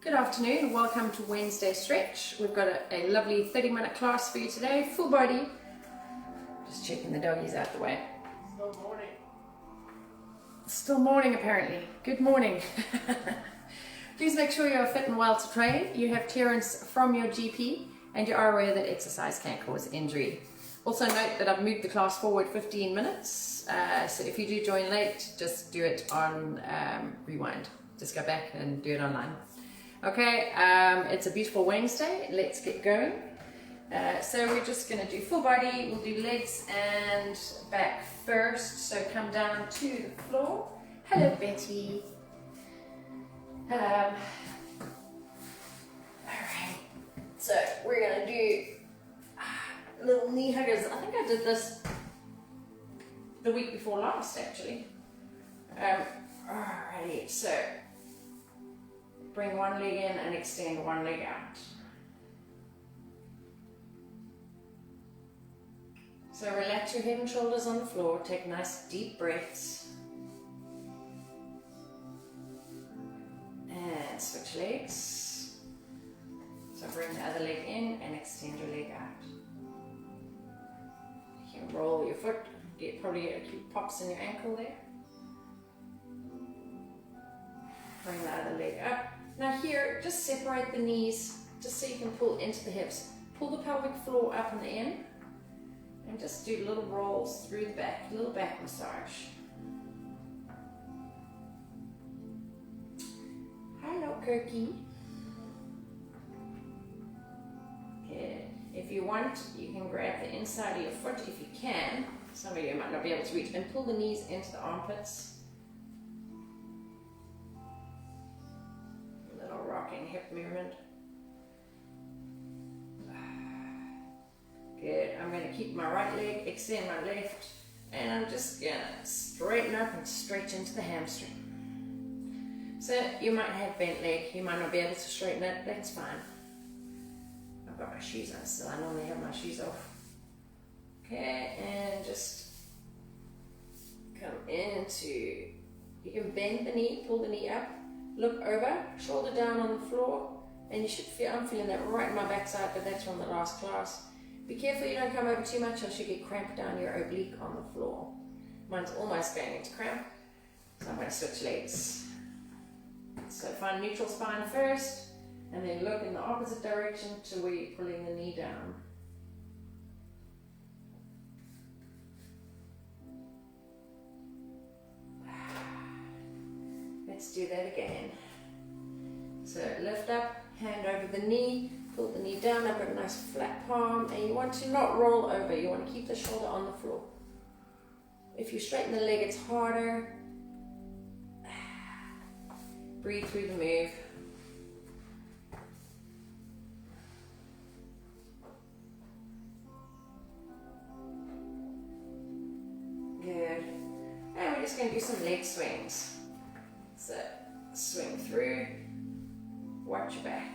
Good afternoon, welcome to Wednesday Stretch. We've got a lovely 30-minute class for you today, full body. Just checking the doggies out the way. Still morning. Still morning apparently. Good morning. Please make sure you're fit and well to train. You have clearance from your GP and you are aware that exercise can cause injury. Also note that I've moved the class forward 15 minutes. So if you do join late, just do it on rewind. Just go back and do it online. Okay, it's a beautiful Wednesday. Let's get going. So we're just going to do full body. We'll do legs and back first. So come down to the floor. Hello, Betty. Alright, so we're going to do little knee huggers. I think I did this the week before last, actually. Alrighty, so bring one leg in and extend one leg out. So relax your head and shoulders on the floor. Take nice deep breaths. And switch legs. So bring the other leg in and extend your leg out. You can roll your foot. Probably get a few pops in your ankle there. Bring the other leg up. Now here, just separate the knees, just so you can pull into the hips. Pull the pelvic floor up and in, and just do little rolls through the back, little back massage. Hello, Kirky. Good. If you want, you can grab the inside of your foot if you can. Some of you might not be able to reach, and pull the knees into the armpits. Rocking hip movement. Good. I'm going to keep my right leg, extend my left, and I'm just going to straighten up and stretch into the hamstring. So you might have bent leg, you might not be able to straighten it, that's fine. I've got my shoes on still, I normally have my shoes off. Okay, and just come into, you can bend the knee, pull the knee up. Look over, shoulder down on the floor, and you should feel, I'm feeling that right in my backside, but that's from the last class. Be careful you don't come over too much, else you get cramp down your oblique on the floor. Mine's almost going into cramp, so I'm going to switch legs. So find neutral spine first, and then look in the opposite direction to where you're pulling the knee down. Let's do that again. So lift up, hand over the knee, pull the knee down. I've got a nice flat palm, and you want to not roll over. You want to keep the shoulder on the floor. If you straighten the leg, it's harder. Breathe through the move. Good. And we're just going to do some leg swings. So swing through, watch your back.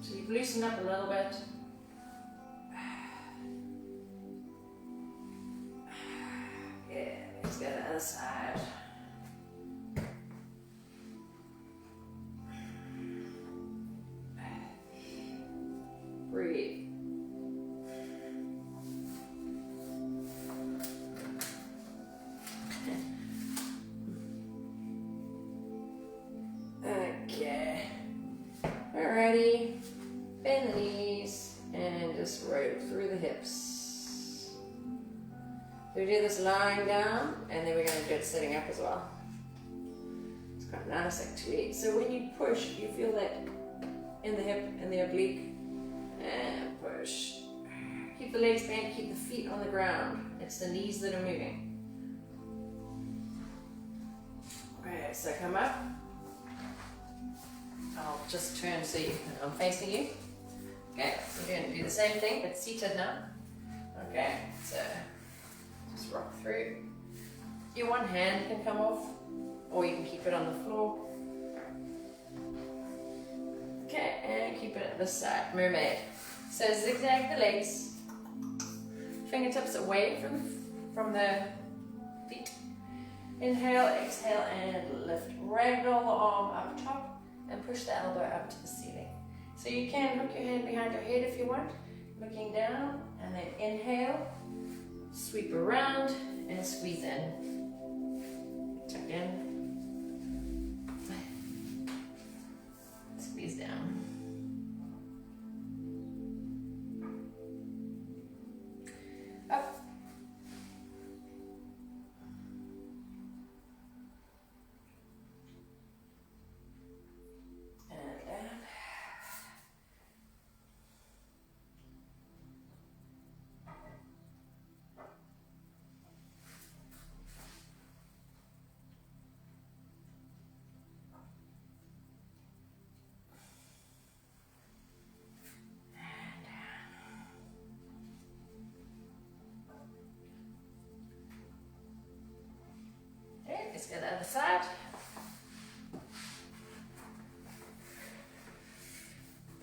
So you've loosened up a little bit. Yeah, let's go to the other side. Breathe. Alrighty, bend the knees and just roll through the hips. So we do this lying down, and then we're going to do it sitting up as well. It's quite nice actually. So when you push, you feel that in the hip and the oblique, and push. Keep the legs bent, keep the feet on the ground. It's the knees that are moving. Okay, so come up. I'll just turn so I'm facing you. Okay, we're going to do the same thing but seated now. Okay, so just rock through. Your one hand can come off, or you can keep it on the floor. Okay, and keep it at this side, mermaid. So zigzag the legs, fingertips away from the feet. Inhale, exhale, and lift. Ragdoll the arm up top and push push the elbow up to the ceiling. So you can hook your hand behind your head if you want, looking down, and then inhale, sweep around, and squeeze in. Tuck in, squeeze down. Up. And down. Okay, let's go the other side.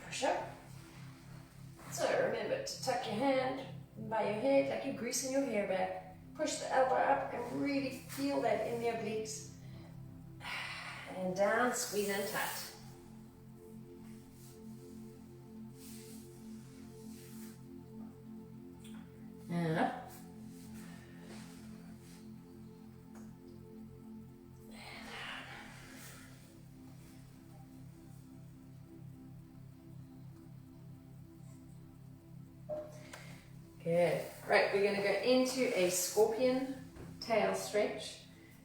Push up. So remember to tuck your hand by your head like you're greasing your hair back. Push the elbow up and really feel that in the obliques. And down, squeeze in tight. And up. Good. Right, we're going to go into a scorpion tail stretch.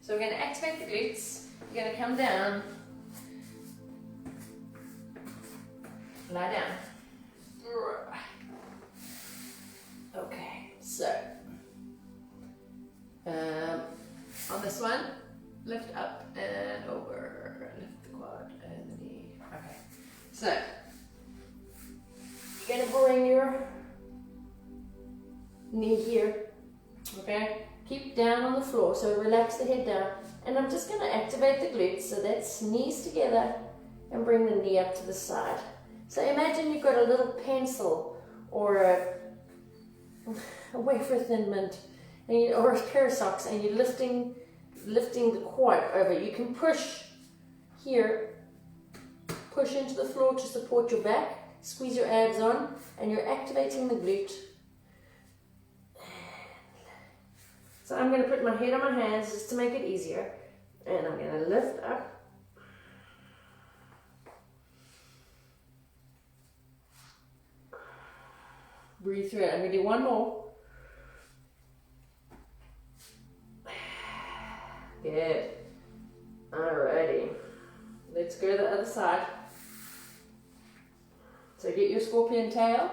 So we're going to activate the glutes. You're going to come down, lie down. Okay, so on this one, lift up and over, lift the quad and the knee. Okay, so you're going to bring your knee here, okay? Keep down on the floor, so relax the head down. And I'm just going to activate the glutes, so that's knees together and bring the knee up to the side. So imagine you've got a little pencil or a wafer thin mint and or a pair of socks, and you're lifting the quad over. You can push here, push into the floor to support your back, squeeze your abs on, and you're activating the glute. So I'm going to put my head on my hands just to make it easier. And I'm going to lift up. Breathe through it. I'm going to do one more. Good. Alrighty. Let's go to the other side. So get your scorpion tail.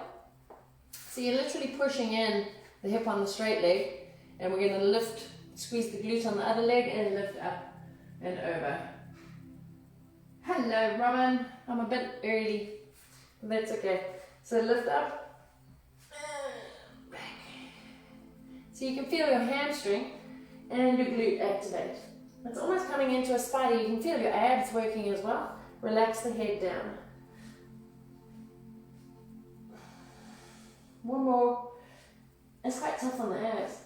So you're literally pushing in the hip on the straight leg. And we're going to lift, squeeze the glute on the other leg and lift up and over. Hello, Robin. I'm a bit early. That's okay. So lift up and back. So you can feel your hamstring and your glute activate. It's almost coming into a spider. You can feel your abs working as well. Relax the head down. One more. It's quite tough on the abs.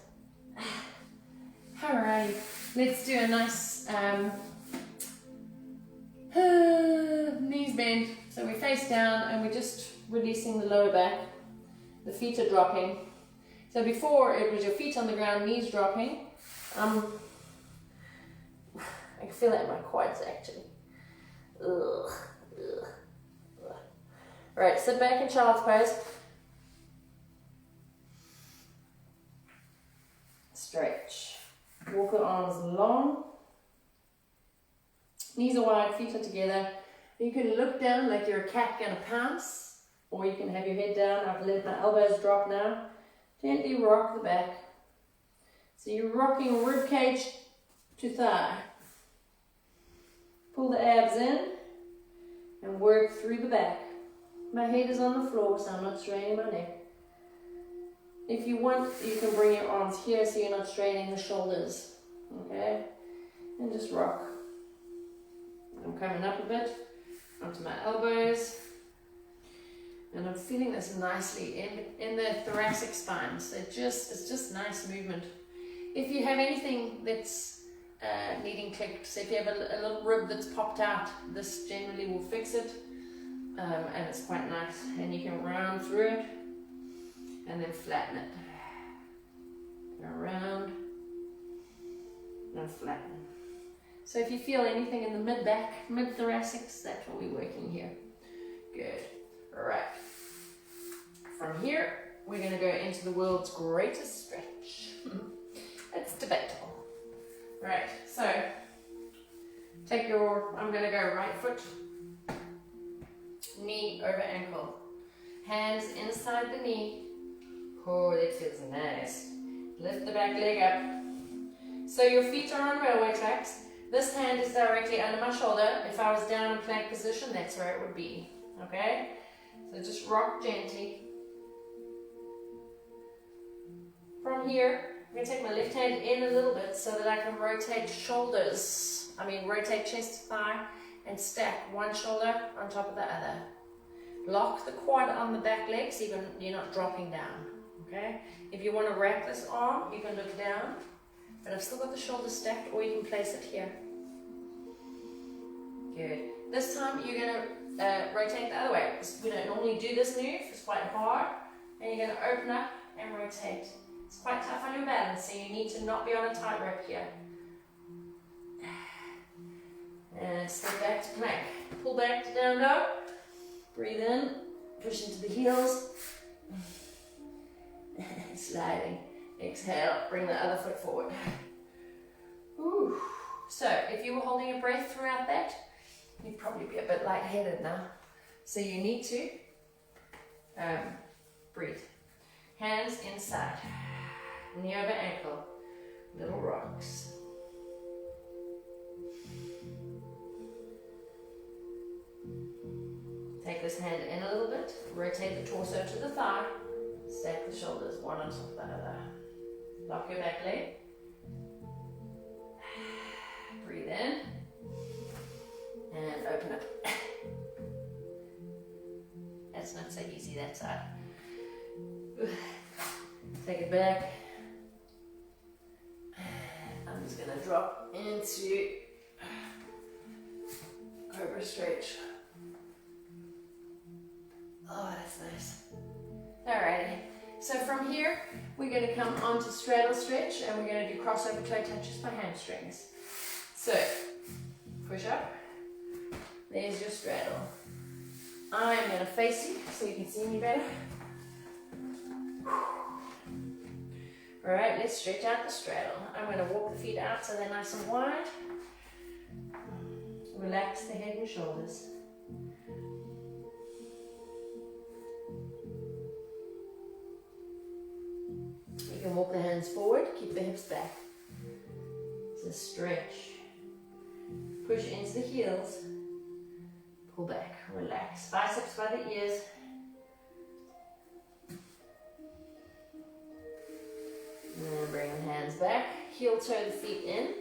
Alright, let's do a nice knees bend. So we face down and we're just releasing the lower back. The feet are dropping. So before it was your feet on the ground, knees dropping. I can feel that in my quads actually. Ugh. Alright, sit back in child's pose. Stretch. Walk the arms long. Knees are wide, feet are together. You can look down like you're a cat going to pounce, or you can have your head down. I've let my elbows drop now. Gently rock the back. So you're rocking rib cage to thigh. Pull the abs in and work through the back. My head is on the floor, so I'm not straining my neck. If you want, you can bring your arms here so you're not straining the shoulders, okay? And just rock. I'm coming up a bit onto my elbows. And I'm feeling this nicely in the thoracic spine. So it's just nice movement. If you have anything that's needing clicked. So if you have a little rib that's popped out, this generally will fix it. And it's quite nice. And you can round through it and then flatten it. Around and flatten. So if you feel anything in the mid-back, mid-thoracics, that's what we're working here. Good. Alright. From here, we're going to go into the world's greatest stretch. It's debatable. Right, so take your, I'm going to go right foot, knee over ankle, hands inside the knee. Oh, that feels nice. Lift the back leg up. So your feet are on railway tracks. This hand is directly under my shoulder. If I was down in plank position, that's where it would be. Okay? So just rock gently. From here, I'm going to take my left hand in a little bit so that I can rotate shoulders. Rotate chest to thigh and stack one shoulder on top of the other. Lock the quad on the back leg so you're not dropping down. Okay? If you want to wrap this arm, you can look down. But I've still got the shoulders stacked, or you can place it here. Good. This time you're going to rotate the other way. We don't normally do this move, it's quite hard. And you're going to open up and rotate. It's quite tough on your balance, so you need to not be on a tightrope here. And step back to plank. Pull back to down dog. Breathe in, push into the heels. Sliding. Exhale, bring the other foot forward. Ooh. So, if you were holding your breath throughout that, you'd probably be a bit lightheaded now. So you need to breathe. Hands inside. Knee over ankle. Little rocks. Take this hand in a little bit. Rotate the torso to the thigh. Stack the shoulders, one on top of the other. Lock your back leg. Breathe in. And open up. That's not so easy, that side. Take it back. I'm just going to drop into cobra stretch. Oh, that's nice. Alrighty. So from here, we're going to come on to straddle stretch, and we're going to do crossover toe touches for hamstrings. So, push up. There's your straddle. I'm going to face you so you can see me better. Alright, let's stretch out the straddle. I'm going to walk the feet out so they're nice and wide. Relax the head and shoulders. You can walk the hands forward, keep the hips back. It's a stretch. Push into the heels. Pull back, relax. Biceps by the ears. And bring the hands back. Heel toe the feet in.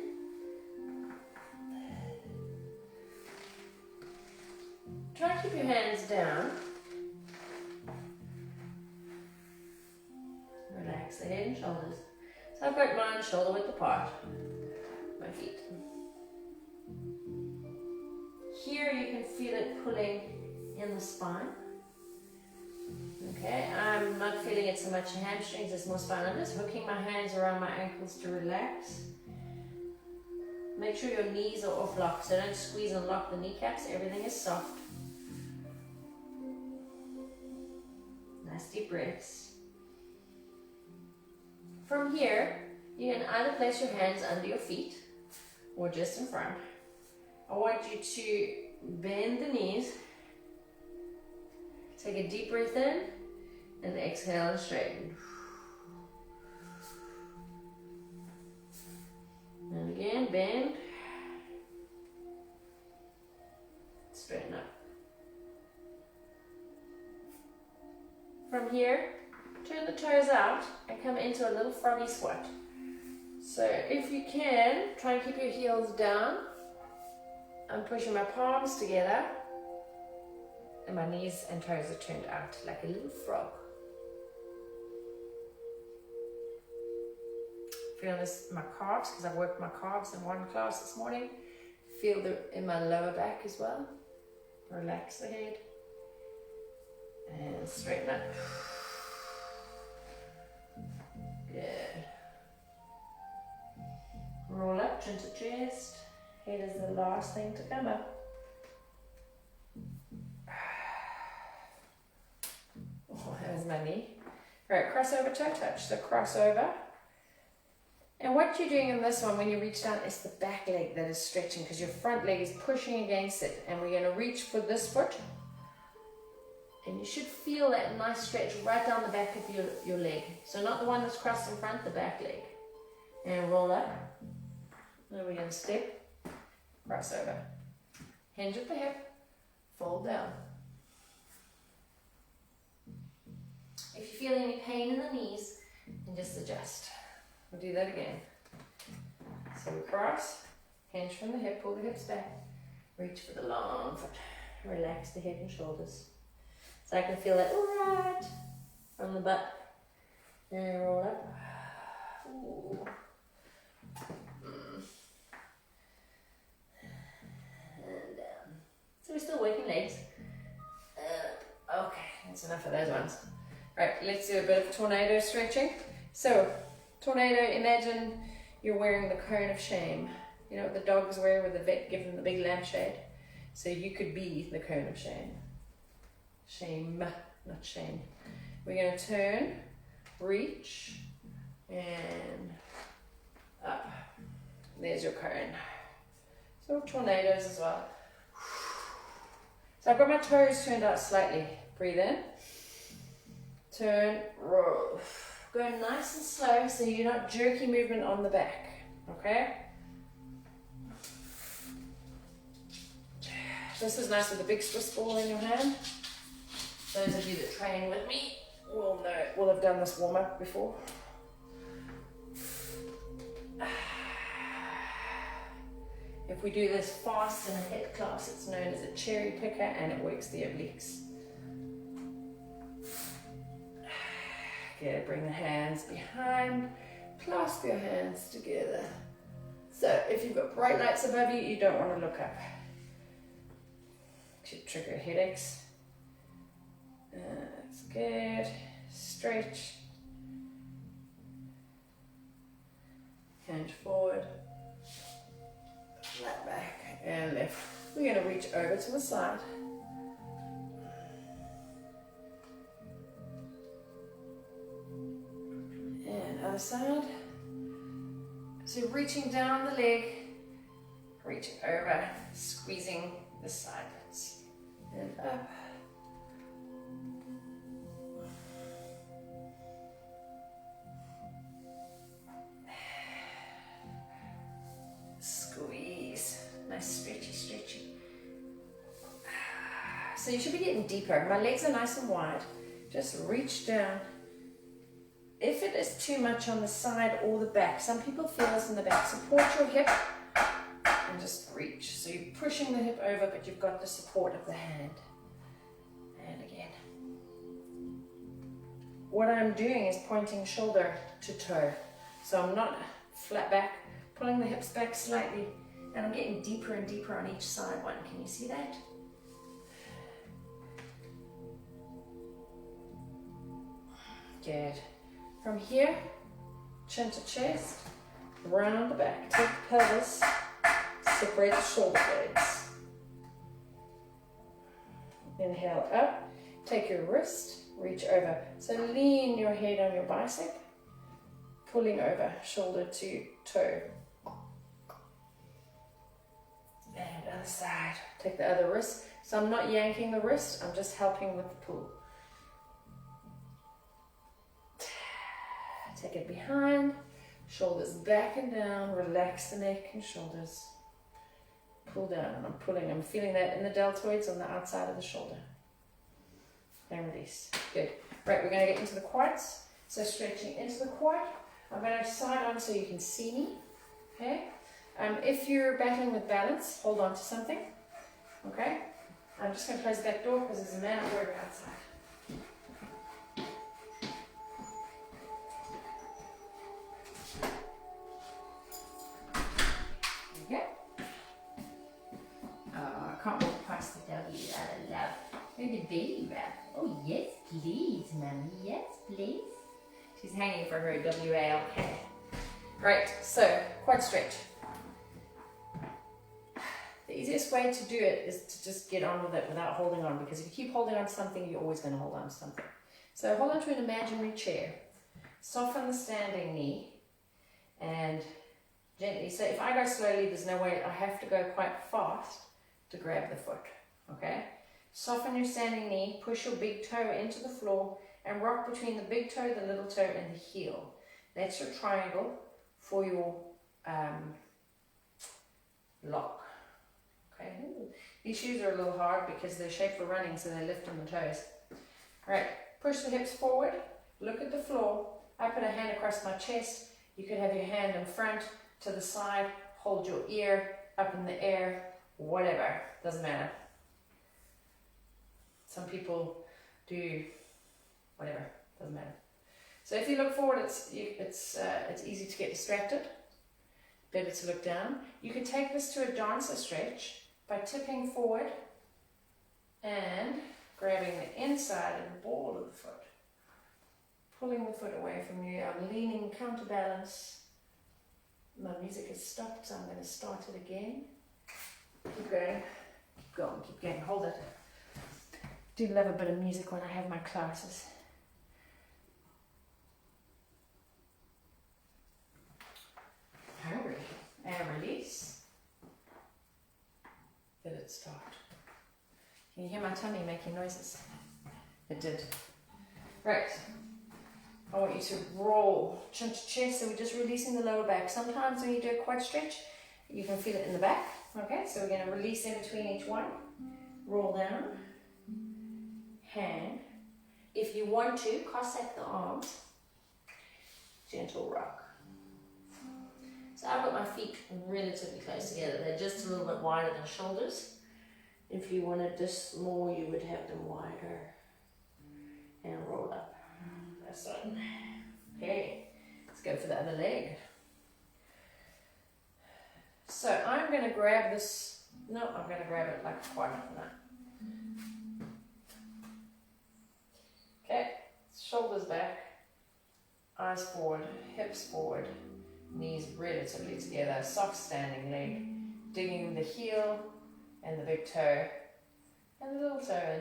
Try to keep your hands down. Relax the head and shoulders. So I've got mine shoulder width apart. My feet. Here you can feel it pulling in the spine. Okay, I'm not feeling it so much in hamstrings, it's more spine. I'm just hooking my hands around my ankles to relax. Make sure your knees are off lock, so don't squeeze and lock the kneecaps, everything is soft. Nice deep breaths. From here, you can either place your hands under your feet or just in front. I want you to bend the knees. Take a deep breath in and exhale and straighten. And again, bend. Straighten up. From here, turn the toes out and come into a little froggy squat. So if you can, try and keep your heels down. I'm pushing my palms together and my knees and toes are turned out like a little frog. Feel this in my calves because I worked my calves in one class this morning. Feel in my lower back as well. Relax the head and straighten up. Good. Roll up, chin to chest. Head is the last thing to come up. Oh, that was my knee. Right, crossover toe touch. So crossover. And what you're doing in this one when you reach down is the back leg that is stretching because your front leg is pushing against it. And we're going to reach for this foot. And you should feel that nice stretch right down the back of your leg. So not the one that's crossed in front, the back leg. And roll up. Then we're going to step, crossover. Hinge at the hip, fold down. If you feel any pain in the knees, then just adjust. We'll do that again. So we cross, hinge from the hip, pull the hips back, reach for the long foot. Relax the head and shoulders. So I can feel that right from the butt. And roll up. Ooh. And down. So we're still working legs. Okay, that's enough of those ones. Right, let's do a bit of tornado stretching. So, tornado, imagine you're wearing the cone of shame. You know what the dogs wear with the vet give them the big lampshade? So you could be the cone of shame. Shame, not shame. We're going to turn, reach, and up. There's your cone. So tornadoes as well. So I've got my toes turned out slightly. Breathe in. Turn, roll. Go nice and slow so you're not jerky movement on the back. Okay? This is nice with a big Swiss ball in your hand. Those of you that train with me will have done this warm up before. If we do this fast in a HIIT class, it's known as a cherry picker and it works the obliques. Good, bring the hands behind, clasp your hands together. So if you've got bright lights above you, you don't want to look up. Should trigger headaches. That's good. Stretch. Hinge forward. Flat back and left. We're going to reach over to the side. And other side. So reaching down the leg, reaching over, squeezing the sides and up. Squeeze. Nice stretchy, stretchy. So you should be getting deeper. My legs are nice and wide. Just reach down. If it is too much on the side or the back, some people feel this in the back, support your hip and just reach. So you're pushing the hip over, but you've got the support of the hand. And again. What I'm doing is pointing shoulder to toe. So I'm not flat back, pulling the hips back slightly, and I'm getting deeper and deeper on each side one. Can you see that? Good. From here, chin to chest, round the back, take the pelvis, separate the shoulder blades. Inhale up, take your wrist, reach over. So lean your head on your bicep, pulling over, shoulder to toe. And other side, take the other wrist. So I'm not yanking the wrist, I'm just helping with the pull. Take it behind, shoulders back and down, relax the neck and shoulders. Pull down, and I'm pulling, I'm feeling that in the deltoids on the outside of the shoulder. And release. Good. Right, we're going to get into the quads. So stretching into the quad. I'm going to side on so you can see me. Okay? If you're battling with balance, hold on to something. Okay? I'm just going to close the back door because there's a man at work outside. love. Oh, the baby rub. Oh, yes, please, Mummy. Yes, please. She's hanging for her WALK. Right, so quad stretch. The easiest way to do it is to just get on with it without holding on, because if you keep holding on to something, you're always going to hold on to something. So hold on to an imaginary chair. Soften the standing knee and gently. So if I go slowly, there's no way, I have to go quite fast to grab the foot. Okay? Soften your standing knee, push your big toe into the floor and rock between the big toe, the little toe and the heel. That's your triangle for your lock. Okay? These shoes are a little hard because they're shaped for running, so they lift on the toes. Alright, push the hips forward, look at the floor. I put a hand across my chest. You could have your hand in front, to the side, hold your ear up in the air, whatever, doesn't matter. Some people do whatever, doesn't matter. So if you look forward, it's easy to get distracted. Better to look down. You can take this to a dancer stretch by tipping forward and grabbing the inside of the ball of the foot. Pulling the foot away from you. I'm leaning counterbalance. My music has stopped, so I'm going to start it again. Keep going, keep going, keep going. Hold it. Do love a bit of music when I have my classes. Hungry. And release. Let it start. Can you hear my tummy making noises? It did. Right. I want you to roll chin to chest, so we're just releasing the lower back. Sometimes when you do a quad stretch, you can feel it in the back. Okay, so we're going to release in between each one. Roll down. Hand. If you want to, cossack the arms. Gentle rock. So I've got my feet relatively close together. They're just a little bit wider than shoulders. If you wanted this more, you would have them wider. And roll up. That's it. Okay, let's go for the other leg. So I'm going to grab this. No, I'm going to grab it like a quad. No. Okay, shoulders back, eyes forward, hips forward, knees relatively together, soft standing leg, digging the heel and the big toe and the little toe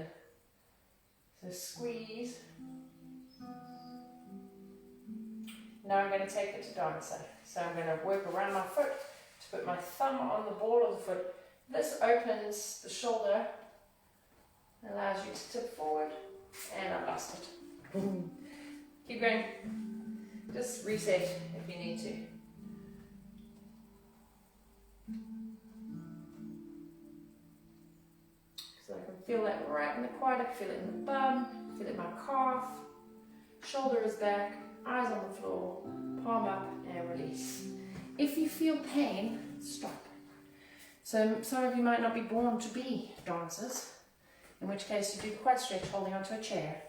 in. So squeeze. Now I'm going to take it to dancer. So I'm going to work around my foot to put my thumb on the ball of the foot. This opens the shoulder, allows you to tip forward, and I lost it. Keep going. Just reset if you need to. So I can feel that right in the quad, I can feel it in the bum, feel it in my calf, shoulder is back, eyes on the floor, palm up and release. If you feel pain, stop. So some of you might not be born to be dancers, in which case you do the quad stretch holding onto a chair.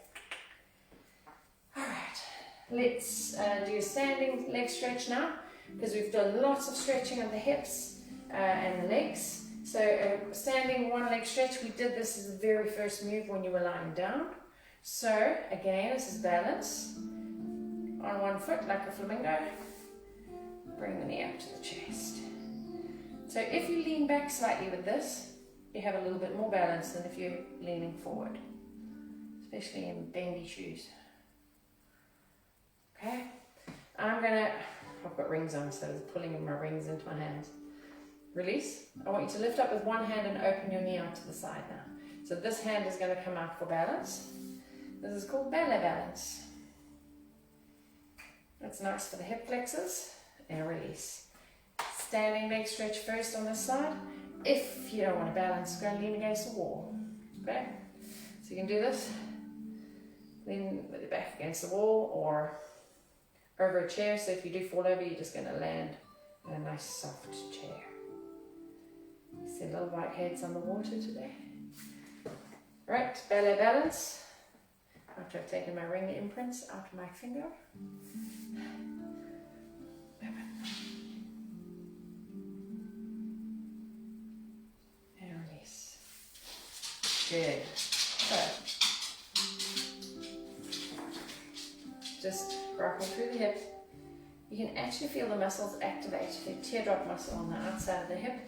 Alright, let's do a standing leg stretch now, because we've done lots of stretching of the hips and the legs. So standing one leg stretch, we did this as the very first move when you were lying down. So again, this is balance. On one foot like a flamingo, bring the knee up to the chest. So if you lean back slightly with this, you have a little bit more balance than if you're leaning forward, especially in bendy shoes. Okay, I've got rings on, so I was pulling my rings into my hands. Release. I want you to lift up with one hand and open your knee out to the side now. So this hand is going to come out for balance. This is called ballet balance. That's nice for the hip flexors, and release. Standing leg stretch first on this side. If you don't want to balance, go and lean against the wall. Okay? So you can do this. Lean with your back against the wall or over a chair. So if you do fall over, you're just going to land in a nice soft chair. See little white heads on the water today. Right, ballet balance. After I've taken my ring imprints out of my finger. And release. Good. So, just rocking through the hip. You can actually feel the muscles activate, the teardrop muscle on the outside of the hip.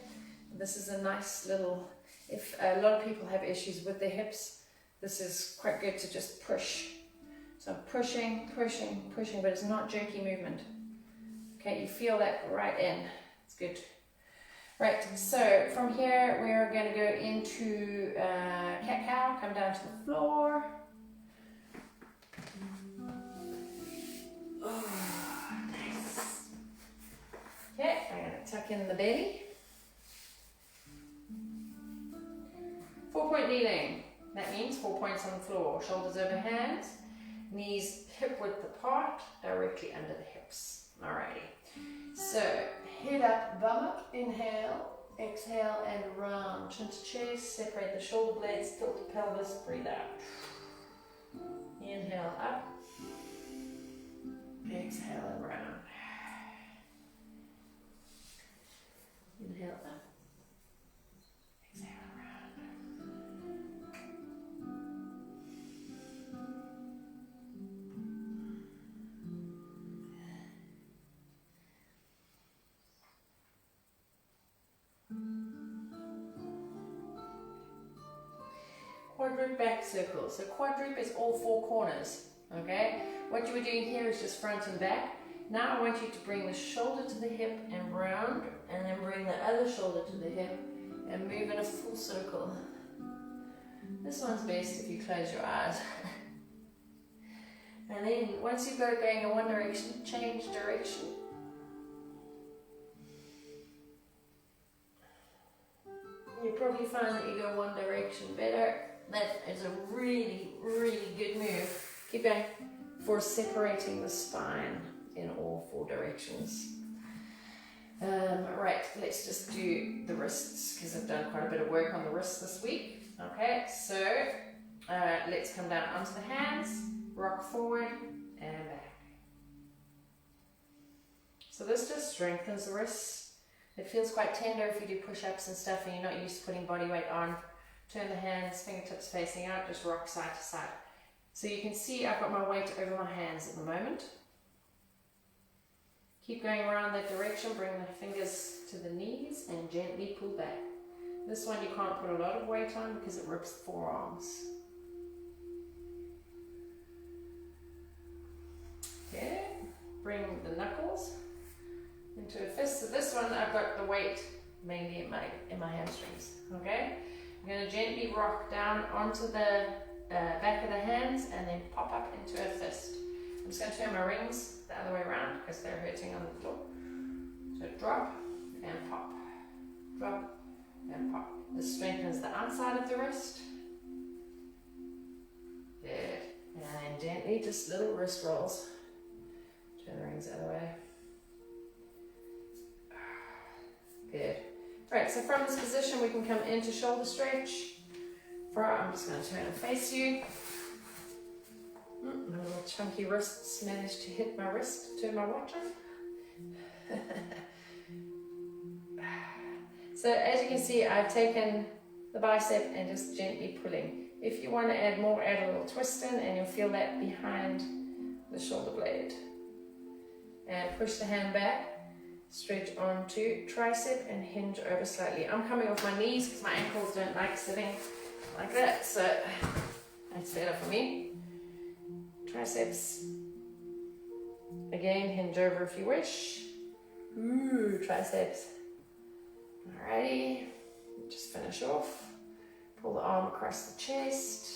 This is a nice little, if a lot of people have issues with their hips, this is quite good to just push. So pushing, pushing, pushing, but it's not jerky movement. Okay, you feel that right in. It's good. Right, so from here we're going to go into cat-cow, come down to the floor. Oh, nice. Okay, I'm going to tuck in the belly. 4-point kneeling. That means 4 points on the floor. Shoulders over hands, knees hip width apart, directly under the hips. Alrighty. So head up, bum up, inhale, exhale, and round. Chin to chest, separate the shoulder blades, tilt the pelvis, breathe out. Inhale up, exhale and round. Inhale up, exhale and round. Quadruped back circle. So quadruped is all 4 corners. Okay? What you were doing here is just front and back. Now I want you to bring the shoulder to the hip and round, and then bring the other shoulder to the hip and move in a full circle. This one's best if you close your eyes. And then once you've got it going in one direction, change direction. You probably find that you go one direction better. That is a really, really good move. Keep going. For separating the spine in all 4 directions. Right, let's just do the wrists because I've done quite a bit of work on the wrists this week. Okay, so let's come down onto the hands, rock forward and back. So this just strengthens the wrists. It feels quite tender if you do push-ups and stuff and you're not used to putting body weight on. Turn the hands, fingertips facing out, just rock side to side. So you can see I've got my weight over my hands at the moment. Keep going around that direction, bring the fingers to the knees and gently pull back. This one you can't put a lot of weight on because it rips the forearms. Okay, bring the knuckles into a fist. So this one I've got the weight mainly in my hamstrings. Okay, I'm going to gently rock down onto the back of the hands and then pop up into a fist. I'm just going to turn my rings the other way around because they're hurting on the floor. So drop and pop, drop and pop. This strengthens the outside of the wrist. Good. And gently, just little wrist rolls. Turn the rings the other way. Good. Right, so from this position we can come into shoulder stretch. I'm just going to turn and face you. My little chunky wrists managed to hit my wrist, turn my watch on. So as you can see, I've taken the bicep and just gently pulling. If you want to add more, add a little twist in and you'll feel that behind the shoulder blade. And push the hand back, stretch onto tricep and hinge over slightly. I'm coming off my knees because my ankles don't like sitting like that, so that's better for me. Triceps. Again, hinge over if you wish. Ooh, triceps. Alrighty, just finish off. Pull the arm across the chest.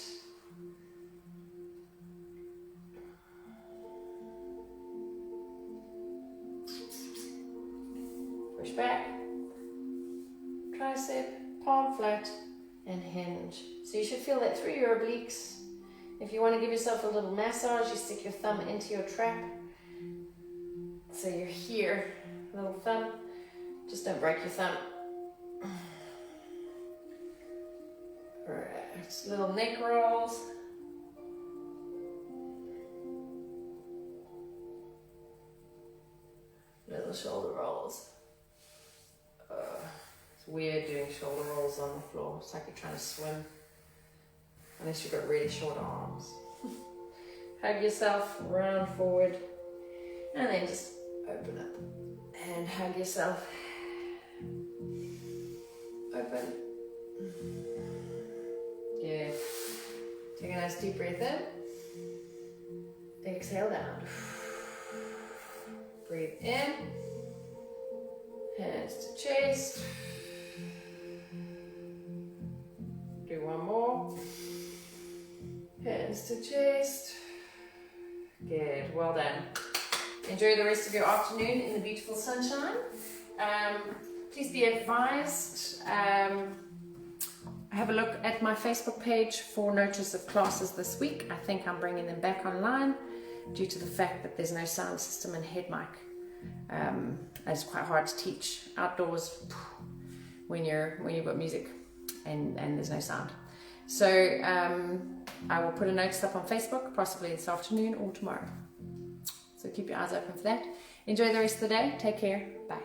Push back. Tricep, palm flat, and hinge. So you should feel that through your obliques. If you want to give yourself a little massage, you stick your thumb into your trap. So you're here, little thumb. Just don't break your thumb. Right, just little neck rolls. Little shoulder rolls. It's weird doing shoulder rolls on the floor. It's like you're trying to swim. unless you've got really short arms. Hug yourself, round forward, and then just open up. And hug yourself. Open. Good. Take a nice deep breath in. Exhale down. Breathe in. Hands to chest. Do one more. Hands to chest. Good. Well done. Enjoy the rest of your afternoon in the beautiful sunshine. Please be advised, have a look at my Facebook page for notice of classes this week. I think I'm bringing them back online due to the fact that there's no sound system and head mic. And it's quite hard to teach outdoors when you've got music and there's no sound. So I will put a notice up on Facebook, possibly this afternoon or tomorrow. So keep your eyes open for that. Enjoy the rest of the day. Take care. Bye.